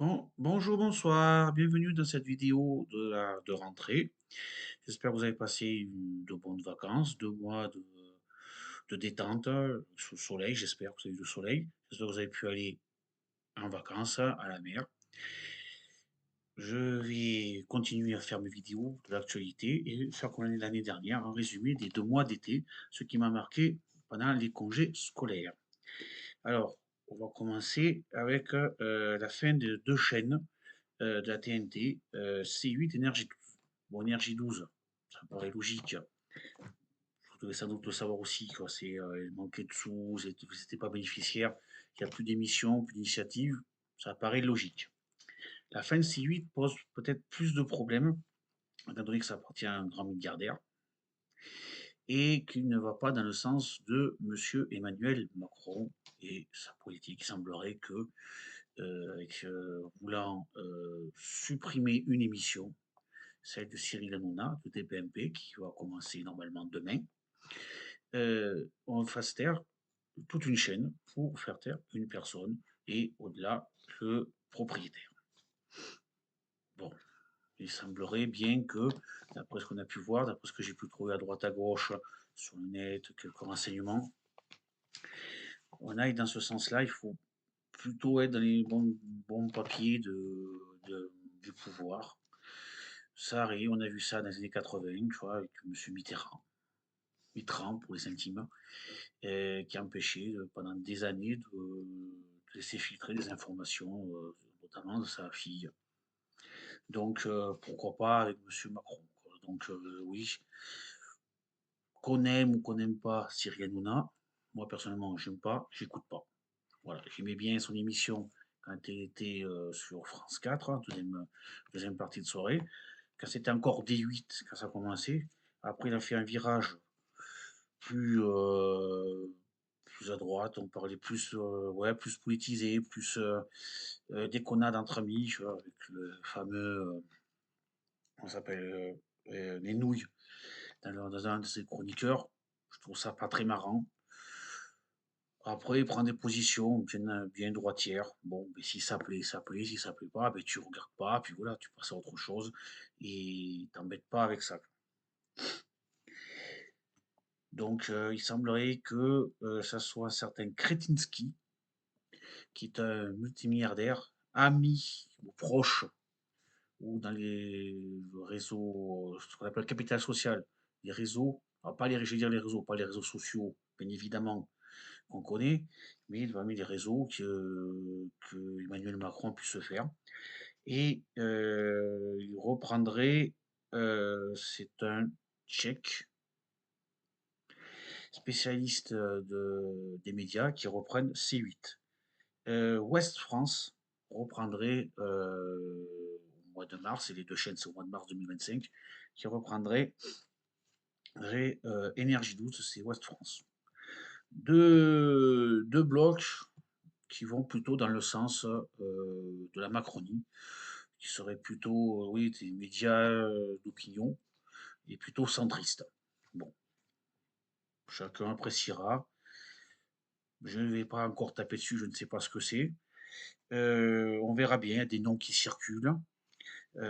Bonjour, bonsoir, bienvenue dans cette vidéo de rentrée. J'espère que vous avez passé de bonnes vacances, 2 mois de détente sous le soleil. J'espère que vous avez eu du soleil. J'espère que vous avez pu aller en vacances à la mer. Je vais continuer à faire mes vidéos de l'actualité et faire comme l'année dernière, un résumé des 2 mois d'été, ce qui m'a marqué pendant les congés scolaires. Alors, on va commencer avec la fin de 2 chaînes de la TNT, C8, Énergie 12. Bon, Énergie 12, ça paraît logique. Vous devez sans doute le savoir aussi, quoi. Il manquait de sous, vous n'étiez pas bénéficiaire, il n'y a plus d'émissions, plus d'initiatives, ça paraît logique. La fin de C8 pose peut-être plus de problèmes, étant donné que ça appartient à un grand milliardaire, et qu'il ne va pas dans le sens de M. Emmanuel Macron et sa politique. Il semblerait que, voulant supprimer une émission, celle de Cyril Hanouna, de TPMP, qui va commencer normalement demain, on fasse taire toute une chaîne pour faire taire une personne et au-delà le propriétaire. Bon, il semblerait bien que, d'après ce qu'on a pu voir, d'après ce que j'ai pu trouver à droite à gauche sur le net, quelques renseignements, on aille dans ce sens-là. Il faut plutôt être dans les bons papiers du pouvoir. Ça arrive, on a vu ça dans les années 80, tu vois, avec M. Mitterrand pour les intimes, qui a empêché pendant des années de laisser filtrer des informations, notamment de sa fille. Donc, pourquoi pas avec M. Macron, quoi. Donc, oui, qu'on aime ou qu'on n'aime pas Cyril Hanouna, moi personnellement, j'aime pas, j'écoute pas. Voilà, j'aimais bien son émission quand elle était sur France 4, hein, deuxième partie de soirée, quand c'était encore D8, quand ça a commencé. Après, il a fait un virage plus, plus à droite, on parlait plus, ouais, plus politisé, plus déconnade entre amis, tu vois, avec le fameux, comment ça s'appelle, les nouilles, dans un de ses chroniqueurs. Je trouve ça pas très marrant. Après, il prend des positions bien droitières. Bon, mais si ça plaît, ça plaît. Si ça plaît pas, ben, tu regardes pas, puis voilà, tu passes à autre chose et t'embêtes pas avec ça. Donc, il semblerait que ça soit un certain Kretinsky, qui est un multimilliardaire, ami ou proche, ou dans les réseaux, ce qu'on appelle le capital social, les réseaux, alors pas les, je veux dire les réseaux, pas les réseaux sociaux, bien évidemment, qu'on connaît, mais parmi les réseaux que Emmanuel Macron puisse se faire. Et il reprendrait, c'est un Tchèque, spécialiste des médias, qui reprennent C8. Ouest France reprendrait au mois de mars, et les 2 chaînes c'est au mois de mars 2025, qui reprendrait Énergie 12, c'est Ouest France. Deux blocs qui vont plutôt dans le sens de la Macronie, qui seraient plutôt, oui, des médias d'opinion, et plutôt centristes. Bon, chacun appréciera. Je ne vais pas encore taper dessus, je ne sais pas ce que c'est. On verra bien, il y a des noms qui circulent.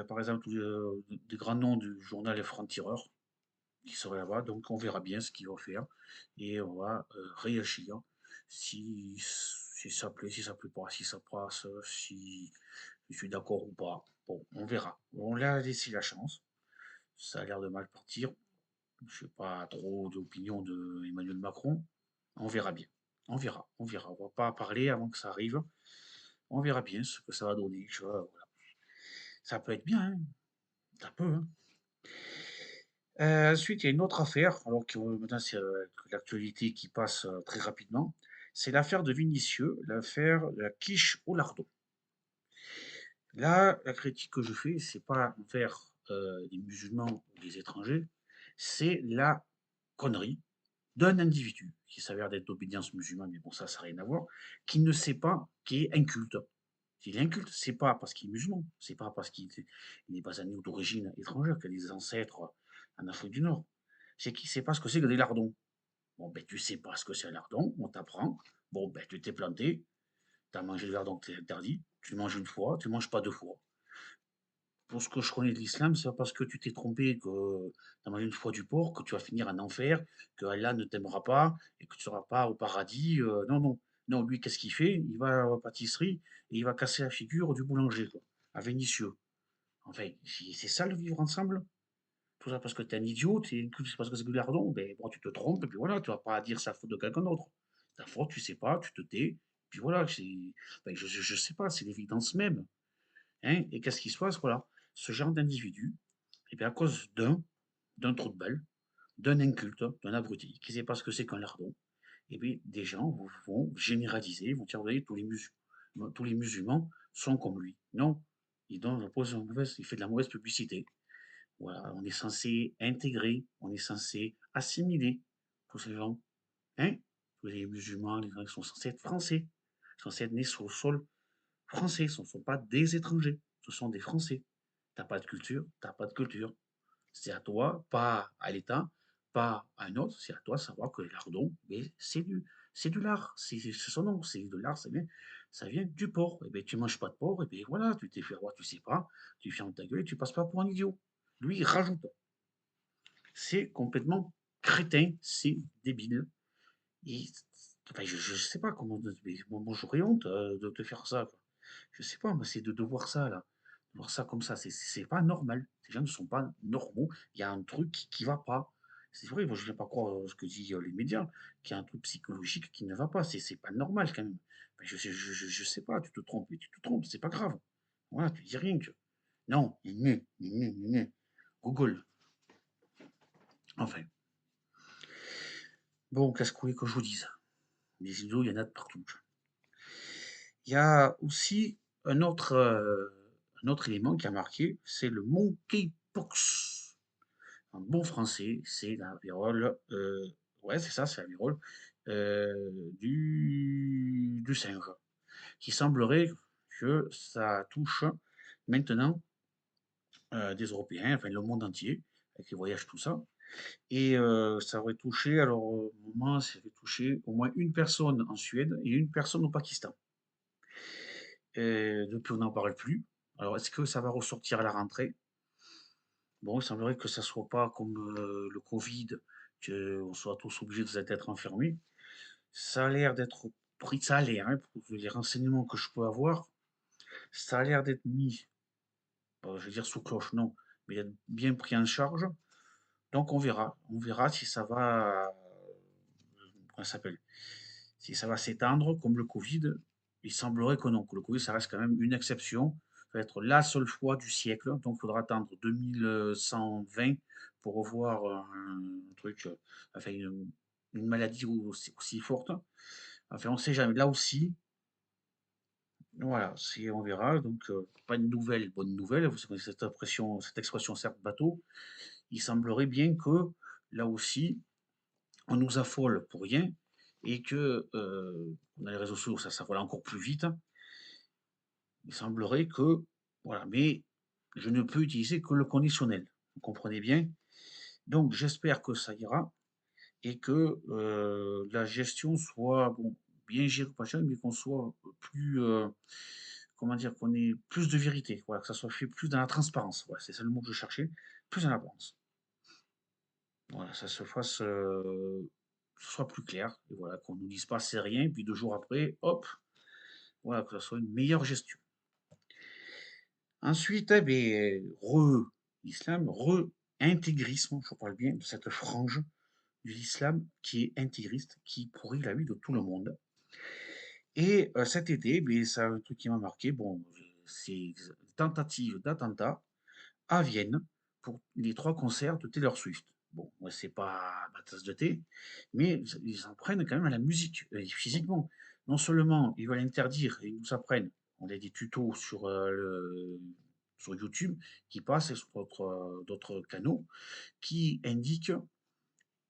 Par exemple, des grands noms du journal Les Francs-Tireurs qui seraient là-bas. Donc, on verra bien ce qu'ils vont faire et on va réagir si ça plaît, si ça plaît pas, si ça passe, si je suis d'accord ou pas. Bon, on verra. On leur a laissé la chance. Ça a l'air de mal partir. Je n'ai pas trop d'opinion de Emmanuel Macron. On verra bien. On verra, on verra. On va pas parler avant que ça arrive. On verra bien ce que ça va donner. Voilà. Ça peut être bien, hein. Ça peut, hein. Ensuite, il y a une autre affaire, alors que maintenant c'est l'actualité qui passe très rapidement. C'est l'affaire de Vinicieux, l'affaire de la quiche au lardon. Là, la critique que je fais, c'est pas envers les musulmans ou les étrangers, c'est la connerie d'un individu qui s'avère d'être d'obédience musulmane, mais bon, ça n'a rien à voir, qui ne sait pas, qui est inculte. S'il est inculte, c'est pas parce qu'il est musulman, c'est pas parce qu'il est basané ou d'origine étrangère, qu'il a des ancêtres en Afrique du Nord. C'est qu'il sait pas ce que c'est que des lardons. Bon, ben, tu sais pas ce que c'est un lardon, on t'apprend. Bon, ben, tu t'es planté, Tu as mangé le lardon, c'est interdit. Tu le manges une fois, tu ne manges pas deux fois. Pour ce que je connais de l'islam, c'est pas parce que tu t'es trompé, que tu as mangé une fois du porc, que tu vas finir en enfer, que Allah ne t'aimera pas et que tu seras pas au paradis. Non, non. Non, lui, qu'est-ce qu'il fait? Il va à la pâtisserie et il va casser la figure du boulanger, quoi, à Vénissieux. Enfin, c'est ça le vivre ensemble? Tout ça parce que t'es un idiot, c'est parce que c'est Goulardon, ben bon, tu te trompes, et puis voilà, tu vas pas dire sa faute de quelqu'un d'autre. Ta faute, tu sais pas, tu te tais, puis voilà, ben, je sais pas, c'est l'évidence même. Hein, et qu'est-ce qui se passe? Voilà, ce genre d'individu, et bien à cause d'un trou de balle, d'un inculte, d'un abruti, qui sait pas ce que c'est qu'un lardon, et bien des gens vont généraliser, vont dire, vous voyez, tous les musulmans sont comme lui. Non, il fait de la mauvaise publicité. Voilà, on est censé intégrer, on est censé assimiler tous ces gens. Hein? Tous les musulmans, les gens qui sont censés être français, censés être nés sur le sol français, ce ne sont pas des étrangers, ce sont des Français. T'as pas de culture, t'as pas de culture. C'est à toi, pas à l'État, pas à un autre, c'est à toi de savoir que les lardons, mais c'est du lard, c'est son nom, c'est de l'art, ça vient du porc. Et bien, tu manges pas de porc, et bien voilà, tu t'es fait roi, tu sais pas, tu fermes ta gueule et tu passes pas pour un idiot. Lui, il rajoute. C'est complètement crétin, c'est débile. Et, enfin, je sais pas comment, mais moi j'aurais honte de te faire ça, quoi. Je sais pas, moi c'est de voir ça là, de voir ça comme ça, c'est pas normal. Ces gens ne sont pas normaux. Il y a un truc qui va pas. C'est vrai, moi je viens pas croire ce que disent les médias, qu'il y a un truc psychologique qui ne va pas. C'est pas normal quand même. Ben, je sais pas, tu te trompes, mais tu te trompes, c'est pas grave. Voilà, tu dis rien que. Non, Google. Enfin, bon, qu'est-ce que vous voulez que je vous dise? Des idiots, il y en a de partout. Il y a aussi un autre élément qui a marqué, c'est le monkeypox. En bon français, c'est la vérole, ouais, c'est ça, c'est la vérole du singe, qui semblerait que ça touche maintenant des Européens, enfin le monde entier, avec les voyages, tout ça. Et ça aurait touché, alors au moment, ça avait touché au moins une personne en Suède et une personne au Pakistan. Et depuis, on n'en parle plus. Alors, est-ce que ça va ressortir à la rentrée? Bon, il semblerait que ça soit pas comme le Covid, qu'on soit tous obligés d'être enfermés. Ça a l'air d'être pris, ça a l'air, hein, pour les renseignements que je peux avoir, ça a l'air d'être mis, je vais dire sous cloche, non, mais d'être bien pris en charge. Donc on verra. On verra si ça va, comment ça s'appelle? Si ça va s'étendre comme le Covid. Il semblerait que non, que le Covid, ça reste quand même une exception. Ça va être la seule fois du siècle. Donc il faudra attendre 2120 pour revoir un truc, enfin une maladie aussi forte. Enfin, on ne sait jamais. Là aussi, voilà, on verra. Donc, pas une nouvelle, bonne nouvelle. Vous savez, cette expression certes bateau. Il semblerait bien que là aussi, on nous affole pour rien et que on a les réseaux sociaux, ça s'affole encore plus vite. Il semblerait que, voilà, mais je ne peux utiliser que le conditionnel. Vous comprenez bien? Donc, j'espère que ça ira et que la gestion soit bon, bien gérée, pas gérée, mais qu'on soit plus, comment dire, qu'on ait plus de vérité, voilà, que ça soit fait plus dans la transparence. Voilà, c'est ça le mot que je cherchais, plus dans la transparence. Voilà, ça se fasse, que ce soit plus clair, et voilà, qu'on nous dise pas c'est rien, puis 2 jours après, hop, voilà, que ça soit une meilleure gestion. Ensuite, eh bien, re-islam, re-intégrisme, je parle bien de cette frange de l'islam qui est intégriste, qui pourrit la vie de tout le monde. Et cet été, ben, c'est un truc qui m'a marqué, bon, c'est tentative d'attentat à Vienne pour les 3 concerts de Taylor Swift. Bon, moi, c'est pas ma tasse de thé, mais ils en prennent quand même à la musique, physiquement. Non seulement ils veulent interdire, ils nous apprennent, on a des tutos sur YouTube qui passent et sur d'autres canaux qui indiquent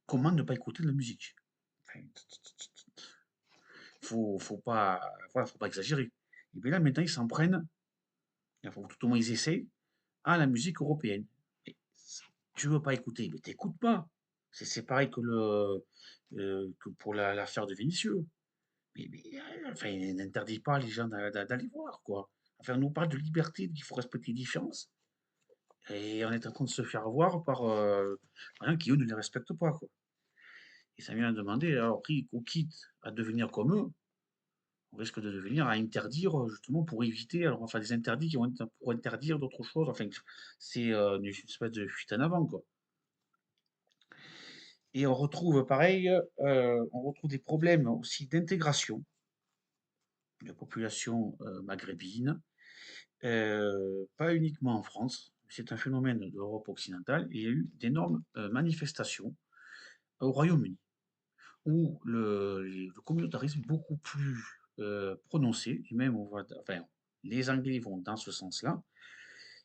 comment ne pas écouter de la musique. Enfin, faut pas, voilà, faut pas exagérer. Et bien là, maintenant, ils s'en prennent, enfin, tout au moins ils essaient, à la musique européenne. Et tu veux pas écouter, mais t'écoutes pas. C'est pareil que pour l'affaire de Vinicius. enfin, il n'interdit pas les gens d'aller voir, quoi. Enfin, on nous parle de liberté, qu'il faut respecter les différences, et on est en train de se faire voir par un qui, eux, ne les respectent pas, quoi. Et ça vient à demander, alors, qu'on quitte à devenir comme eux, on risque de devenir à interdire, justement, pour éviter, alors, enfin, des interdits qui vont être pour interdire d'autres choses, enfin, c'est une espèce de fuite en avant, quoi. Et on retrouve, pareil, on retrouve des problèmes aussi d'intégration de populations maghrébines. Pas uniquement en France, c'est un phénomène de l'Europe occidentale. Et il y a eu d'énormes manifestations au Royaume-Uni, où le communautarisme est beaucoup plus prononcé, et même enfin, les Anglais vont dans ce sens-là,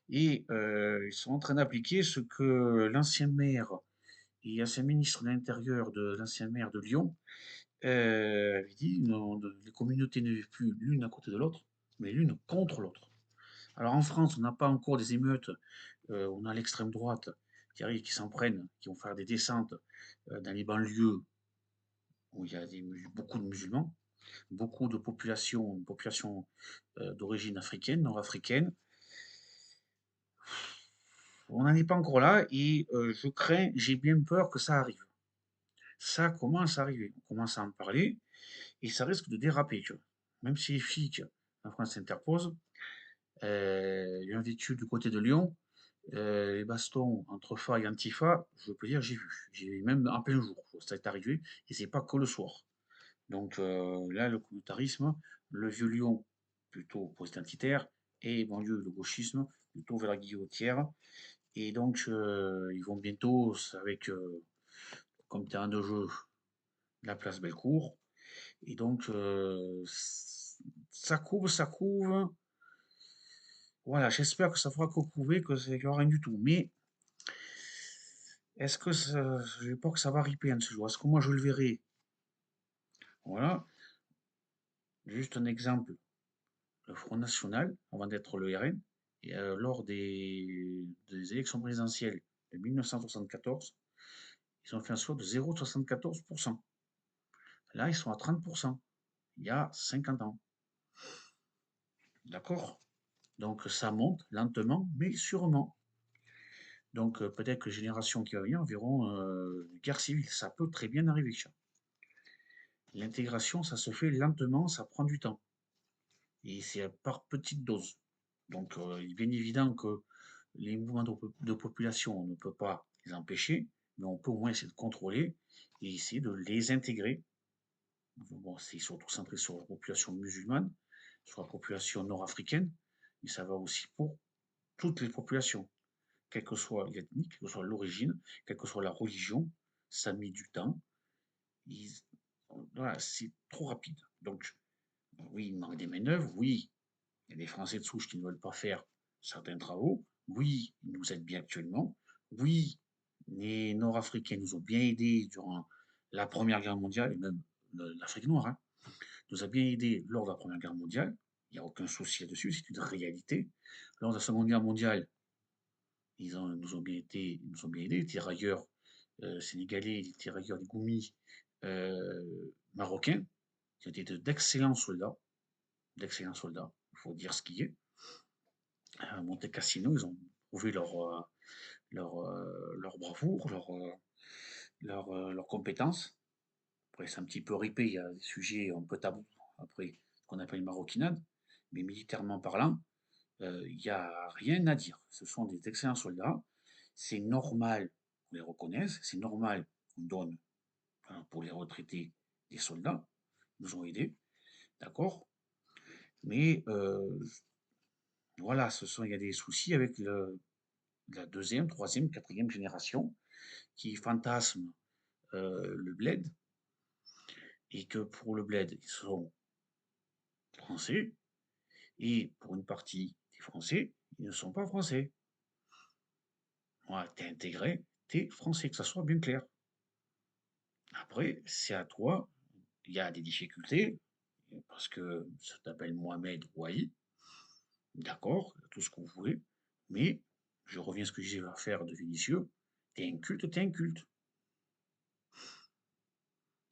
et ils sont en train d'appliquer ce que l'ancien maire et ancien ministre de l'Intérieur de l'ancien maire de Lyon avait dit, non, les communautés ne vivent plus l'une à côté de l'autre, mais l'une contre l'autre. Alors en France, on n'a pas encore des émeutes, on a l'extrême droite qui arrive, qui s'en prennent, qui vont faire des descentes dans les banlieues où il y a beaucoup de musulmans, beaucoup de populations, une population d'origine africaine, nord-africaine. On n'en est pas encore là et je crains, j'ai bien peur que ça arrive. Ça commence à arriver, on commence à en parler et ça risque de déraper, tu vois. Même si les flics en France s'interposent, il y a une étude du côté de Lyon. Les bastons entre Fa et Antifa, je peux dire, j'ai vu. J'ai vu même en plein jour. Ça est arrivé et c'est pas que le soir. Donc là, le communautarisme, le vieux Lyon plutôt post-identitaire et banlieue, le gauchisme plutôt vers la guillotière. Et donc ils vont bientôt, avec comme terrain de jeu, la place Bellecour. Et donc ça couve, ça couve. Voilà, j'espère que ça fera que couver, qu'il n'y aura rien du tout. Mais est-ce que ça, j'ai peur que ça va riper un de ces jours. Est-ce que moi je le verrai? Voilà. Juste un exemple. Le Front National, avant d'être le RN, et, lors des élections présidentielles de 1974, ils ont fait un score de 0,74%. Là, ils sont à 30%. Il y a 50 ans. D'accord? Donc ça monte lentement, mais sûrement. Donc peut-être que les générations qui vont venir verront une guerre civile. Ça peut très bien arriver. L'intégration, ça se fait lentement, ça prend du temps. Et c'est par petites doses. Donc, il est bien évident que les mouvements de population, on ne peut pas les empêcher, mais on peut au moins essayer de contrôler et essayer de les intégrer. Bon, c'est surtout centré sur la population musulmane, sur la population nord-africaine, mais ça va aussi pour toutes les populations, quelle que soit l'ethnie, quelle que soit l'origine, quelle que soit la religion, ça met du temps. Ils- voilà, c'est trop rapide. Donc, oui, il manque des main-d'œuvre, oui, il y a des Français de souche qui ne veulent pas faire certains travaux. Oui, ils nous aident bien actuellement. Oui, les Nord-Africains nous ont bien aidés durant la Première Guerre mondiale, et même l'Afrique noire, hein, nous a bien aidés lors de la Première Guerre mondiale. Il n'y a aucun souci là-dessus, c'est une réalité. Lors de la Seconde Guerre mondiale, nous ont bien été, ils nous ont bien aidés, les tirailleurs sénégalais, les tirailleurs des Goumis marocains, qui ont été d'excellents soldats, il faut dire ce qui est. À Monte Cassino, ils ont prouvé leur bravoure, leur compétence. Après, c'est un petit peu ripé, il y a des sujets un peu tabous, après, ce qu'on appelle maroquinade, mais militairement parlant, il n'y a rien à dire. Ce sont des excellents soldats, c'est normal qu'on les reconnaisse, c'est normal qu'on donne hein, pour les retraités des soldats, ils nous ont aidés, d'accord. Mais voilà, il y a des soucis avec la deuxième, troisième, quatrième génération qui fantasment le bled et que pour le bled, ils sont français et pour une partie des Français, ils ne sont pas français. Voilà, t'es intégré, t'es français, que ça soit bien clair. Après, c'est à toi, il y a des difficultés parce que ça t'appelle Mohamed Ouahi, d'accord, tout ce que vous voulez, mais je reviens à ce que je disais à faire de Vinicieux, t'es un culte, t'es un culte.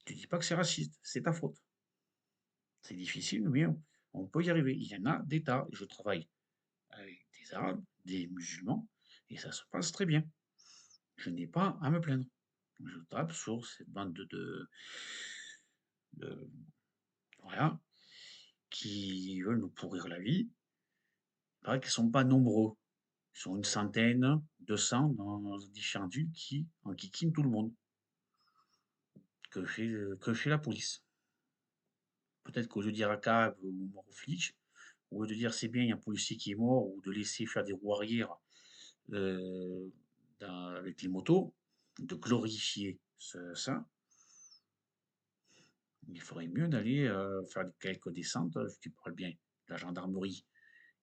Tu dis pas que c'est raciste, c'est ta faute. C'est difficile, mais on peut y arriver. Il y en a des tas. Je travaille avec des Arabes, des musulmans, et ça se passe très bien. Je n'ai pas à me plaindre. Je tape sur cette bande de- voilà, qui veulent nous pourrir la vie. Il paraît qu'ils ne sont pas nombreux. Ils sont une centaine, 200 dans différentes villes qui enquiquinent tout le monde. Que fait la police? Peut-être qu'au lieu de dire à cab ou mort aux flics, au lieu de dire c'est bien, il y a un policier qui est mort, ou de laisser faire des roues arrière euh, avec les motos, de glorifier ça, il ferait mieux d'aller faire quelques descentes, je parle bien de la gendarmerie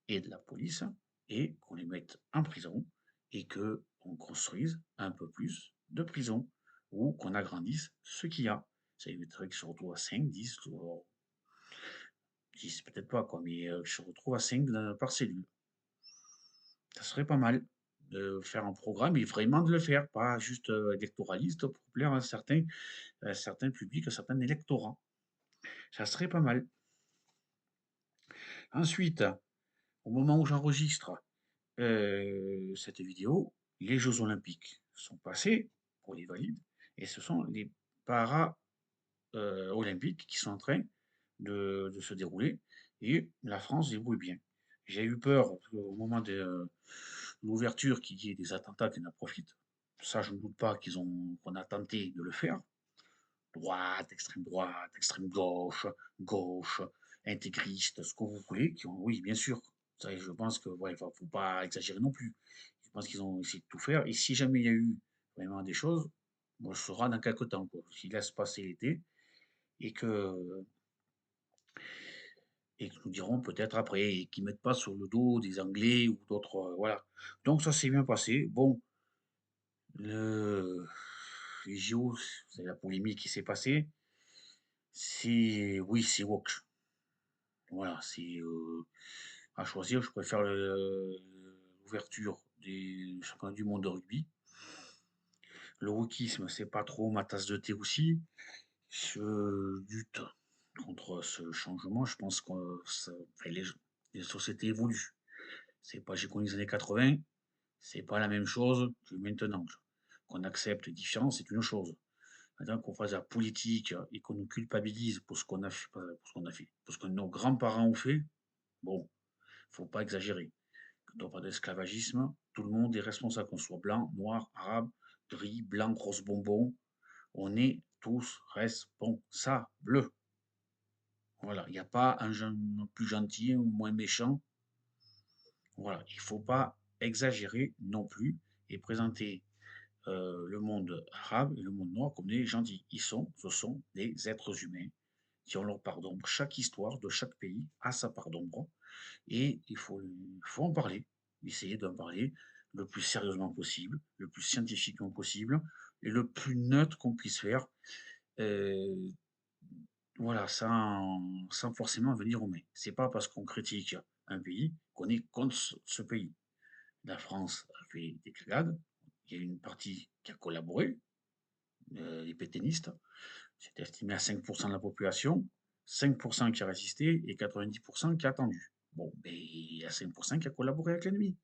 et de la police, et qu'on les mette en prison, et que on construise un peu plus de prisons, ou qu'on agrandisse ce qu'il y a. Ça éviterait que je se retrouve à 5, 10, 10 peut-être pas, quoi, mais que je se retrouve à 5 par cellule. Ça serait pas mal de faire un programme et vraiment de le faire, pas juste électoraliste pour plaire à certains publics, à certains électorats. Ça serait pas mal. Ensuite, au moment où j'enregistre cette vidéo, les Jeux Olympiques sont passés pour les valides et ce sont les para-olympiques qui sont en train de se dérouler et la France débrouille bien. J'ai eu peur au moment de l'ouverture qu'il y ait des attentats qui en profitent. Ça, je ne doute pas qu'on a tenté de le faire. Droite, extrême gauche, gauche, intégriste, ce que vous voulez, oui, bien sûr. Ça, je pense que, ouais, faut pas exagérer non plus. Je pense qu'ils ont essayé de tout faire. Et si jamais il y a eu vraiment des choses, bon, ce sera dans quelques temps, quoi. S'ils laissent passer l'été et et que nous dirons peut-être après, et qu'ils mettent pas sur le dos des Anglais ou d'autres, voilà. Donc ça s'est bien passé. Bon, le, les JO, c'est la polémique qui s'est passée. Oui, c'est woke. Voilà, c'est à choisir. Je préfère l'ouverture des championnats du monde de rugby. Le wokisme, c'est pas trop ma tasse de thé aussi. Je lutte contre ce changement. Je pense que enfin, les sociétés évoluent. C'est pas, j'ai connu les années 80, c'est pas la même chose que maintenant. Qu'on accepte les différences, c'est une chose. Maintenant qu'on fasse de la politique et qu'on nous culpabilise pour ce qu'on a fait, pour ce que nos grands-parents ont fait, bon, faut pas exagérer. Quand on parle d'esclavagisme, tout le monde est responsable, qu'on soit blanc, noir, arabe, gris, blanc, rose bonbon. On est tous responsables. Voilà, il n'y a pas un jeune plus gentil ou moins méchant. Voilà, il ne faut pas exagérer non plus et présenter le monde arabe et le monde noir comme des gentils. Ce sont des êtres humains qui ont leur part d'ombre. Chaque histoire de chaque pays a sa part d'ombre et il faut en parler, essayer d'en parler le plus sérieusement possible, le plus scientifiquement possible et le plus neutre qu'on puisse faire. euh, voilà, sans forcément venir au mais. C'est pas parce qu'on critique un pays qu'on est contre ce pays. La France a fait des cagades, il y a une partie qui a collaboré, les pétainistes, c'est estimé à 5% de la population, 5% qui a résisté et 90% qui a attendu. Bon, ben, il y a 5% qui a collaboré avec l'ennemi.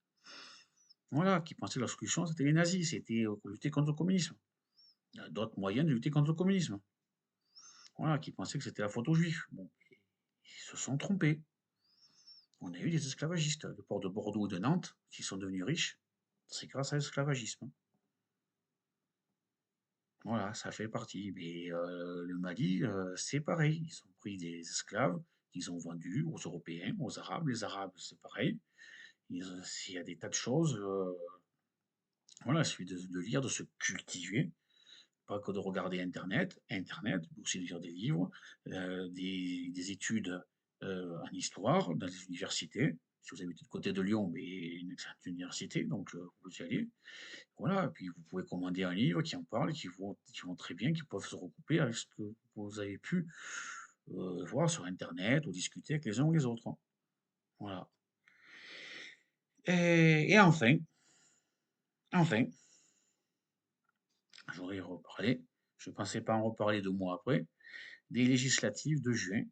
Voilà, qui pensaient que la solution c'était les nazis, c'était lutter contre le communisme. Il y a d'autres moyens de lutter contre le communisme. Voilà, qui pensaient que c'était la faute aux juifs. Bon, ils se sont trompés. On a eu des esclavagistes. Le port de Bordeaux et de Nantes, qui sont devenus riches, c'est grâce à l'esclavagisme. Voilà, ça fait partie. Mais le Mali, c'est pareil. Ils ont pris des esclaves qu'ils ont vendus aux Européens, aux Arabes. Les Arabes, c'est pareil. Il y a des tas de choses. Voilà, il suffit de lire, de se cultiver. Pas que de regarder Internet, mais aussi de lire des livres, des études en histoire dans les universités. Si vous habitez de côté de Lyon, mais une excellente université, donc vous y allez. Voilà, et puis vous pouvez commander un livre qui en parle, qui vont très bien, qui peuvent se recouper avec ce que vous avez pu voir sur Internet ou discuter avec les uns ou les autres. Voilà. Et enfin, j'aurais reparlé, je ne pensais pas en reparler 2 mois après, des législatives de juin.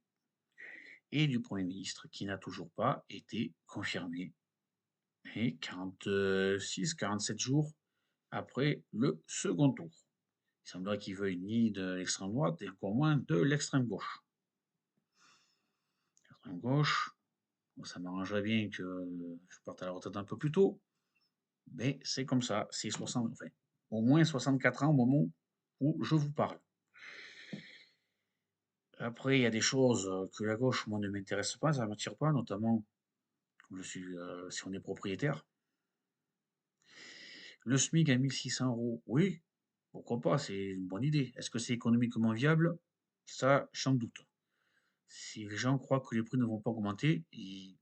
et du Premier ministre qui n'a toujours pas été confirmé. Et 47 jours après le second tour. Il semblerait qu'il veuille ni de l'extrême droite et encore moins de l'extrême gauche. L'extrême gauche, bon, ça m'arrangerait bien que je parte à la retraite un peu plus tôt, mais c'est comme ça, c'est 60, enfin, au moins 64 ans au moment où je vous parle. Après, il y a des choses que la gauche, moi, ne m'intéresse pas, ça ne m'attire pas, notamment si on est propriétaire. Le SMIC à 1600 euros, oui, pourquoi pas, c'est une bonne idée. Est-ce que c'est économiquement viable? Ça, j'en doute. Si les gens croient que les prix ne vont pas augmenter, il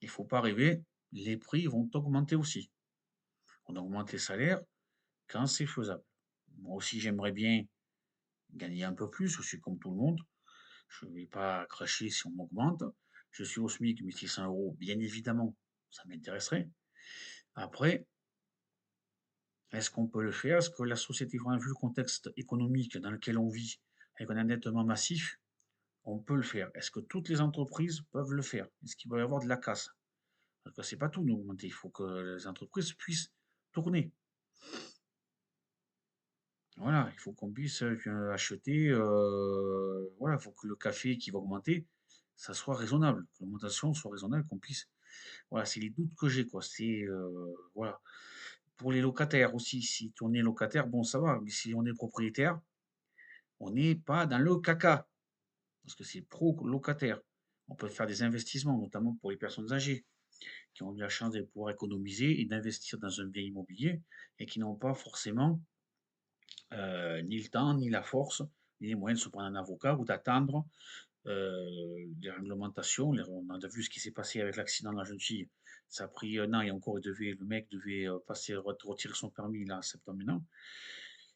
ne faut pas rêver, les prix vont augmenter aussi. On augmente les salaires quand c'est faisable. Moi aussi, j'aimerais bien gagner un peu plus, je suis comme tout le monde. Je ne vais pas cracher si on m'augmente. Je suis au SMIC, 1600 euros, bien évidemment, ça m'intéresserait. Après, est-ce qu'on peut le faire? Est-ce que la société, vu le contexte économique dans lequel on vit, avec un endettement massif, on peut le faire? Est-ce que toutes les entreprises peuvent le faire? Est-ce qu'il va y avoir de la casse? Parce que c'est pas tout d'augmenter, il faut que les entreprises puissent tourner. Voilà, il faut qu'on puisse acheter, voilà, il faut que le café qui va augmenter, ça soit raisonnable, que l'augmentation soit raisonnable, qu'on puisse. Voilà, c'est les doutes que j'ai, quoi. C'est, voilà. Pour les locataires aussi, si on est locataire, bon, ça va, mais si on est propriétaire, on n'est pas dans le caca, parce que c'est pro-locataire. On peut faire des investissements, notamment pour les personnes âgées, qui ont eu la chance de pouvoir économiser et d'investir dans un bien immobilier et qui n'ont pas forcément ni le temps, ni la force, ni les moyens de se prendre un avocat ou d'attendre les réglementations. On a vu ce qui s'est passé avec l'accident de la jeune fille. Ça a pris un an et encore, le mec devait retirer son permis là, en septembre maintenant.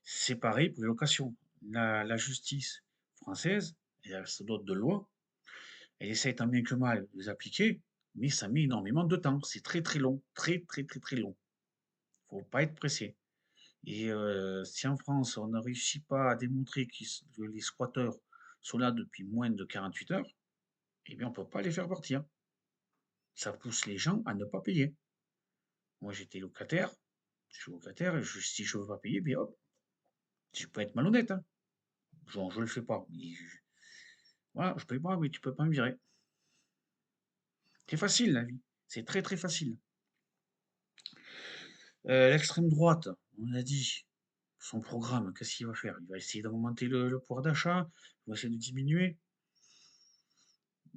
C'est pareil pour les locations. La justice française, elle se dote de lois, elle essaie tant bien que mal de les appliquer, mais ça met énormément de temps. C'est très très long, très très très très long. Faut pas être pressé. Et si en France, on ne réussit pas à démontrer que les squatteurs sont là depuis moins de 48 heures, eh bien, on ne peut pas les faire partir. Ça pousse les gens à ne pas payer. Moi, j'étais locataire, je suis locataire, et si je ne veux pas payer, bien hop, je peux être malhonnête, hein. Genre, je ne le fais pas. Voilà, je ne paye pas, mais tu peux pas me virer. C'est facile, la vie. C'est très, très facile. L'extrême droite, on l'a dit, son programme, qu'est-ce qu'il va faire? Il va essayer d'augmenter le pouvoir d'achat, il va essayer de diminuer.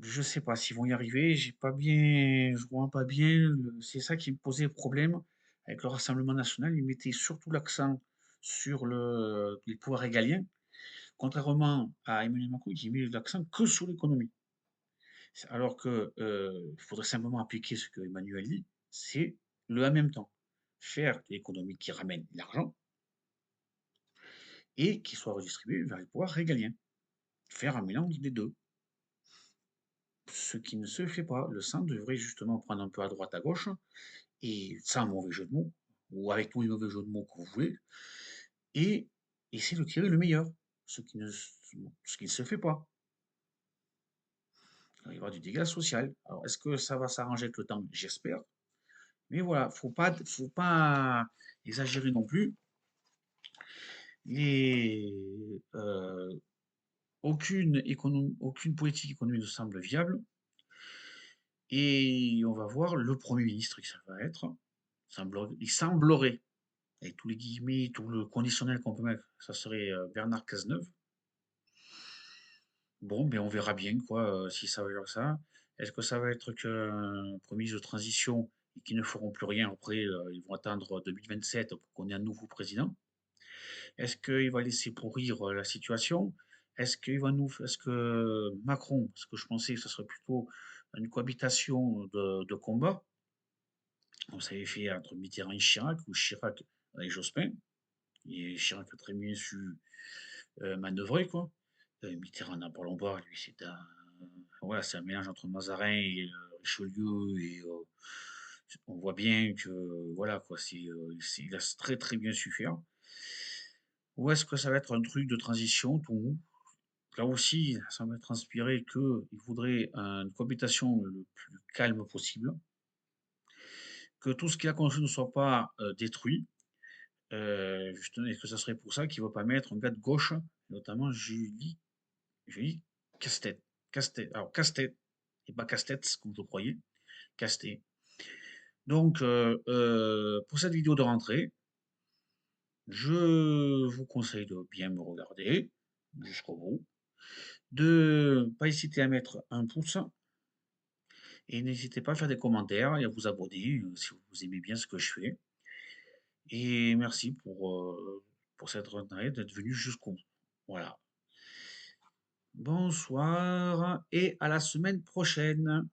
Je sais pas s'ils vont y arriver, j'ai pas bien, je vois pas bien. C'est ça qui me posait problème avec le Rassemblement national. Ils mettaient surtout l'accent sur les pouvoirs régaliens, contrairement à Emmanuel Macron qui met l'accent que sur l'économie. Alors que il faudrait simplement appliquer ce que Emmanuel dit, c'est le en même temps. Faire l'économie qui ramène l'argent et qui soit redistribué vers les pouvoirs régaliens. Faire un mélange des deux. Ce qui ne se fait pas. Le centre devrait justement prendre un peu à droite, à gauche, et sans mauvais jeu de mots, ou avec tous les mauvais jeux de mots que vous voulez, et essayer de tirer le meilleur, ce qui ne se fait pas. Il va y avoir du dégât social. Alors, est-ce que ça va s'arranger avec le temps? J'espère. Mais voilà, faut pas exagérer non plus. Les, aucune politique économique ne semble viable. Et on va voir le Premier ministre qui ça va être. Il semblerait, avec tous les guillemets, tout le conditionnel qu'on peut mettre, ça serait Bernard Cazeneuve. Bon, ben on verra bien quoi, si ça va être ça. Est-ce que ça va être qu'un Premier ministre de transition et qui ne feront plus rien après, ils vont attendre 2027 pour qu'on ait un nouveau président? Est-ce qu'il va laisser pourrir la situation? Est-ce que Macron, parce que je pensais que ce serait plutôt une cohabitation de combat, comme ça avait fait entre Mitterrand et Chirac, ou Chirac avec Jospin, et Chirac a très bien su manœuvrer, quoi. Mitterrand, n'en parlons pas, lui, voilà, c'est un mélange entre Mazarin et Richelieu, et on voit bien que, voilà, quoi, il a très très bien su faire. Ou est-ce que ça va être un truc de transition, tout mou? là aussi, ça m'a transpiré qu'il faudrait une cohabitation le plus calme possible, que tout ce qu'il a construit ne soit pas détruit, justement, et que ça serait pour ça qu'il ne va pas mettre un gars de gauche, notamment Julie Castet. Castet, alors Castet, et pas Castex, comme je le croyais, Castet. Donc, pour cette vidéo de rentrée, je vous conseille de bien me regarder jusqu'au bout, de pas hésiter à mettre un pouce et n'hésitez pas à faire des commentaires et à vous abonner si vous aimez bien ce que je fais. Et merci pour cette rentrée d'être venu jusqu'au bout. Voilà. Bonsoir et à la semaine prochaine.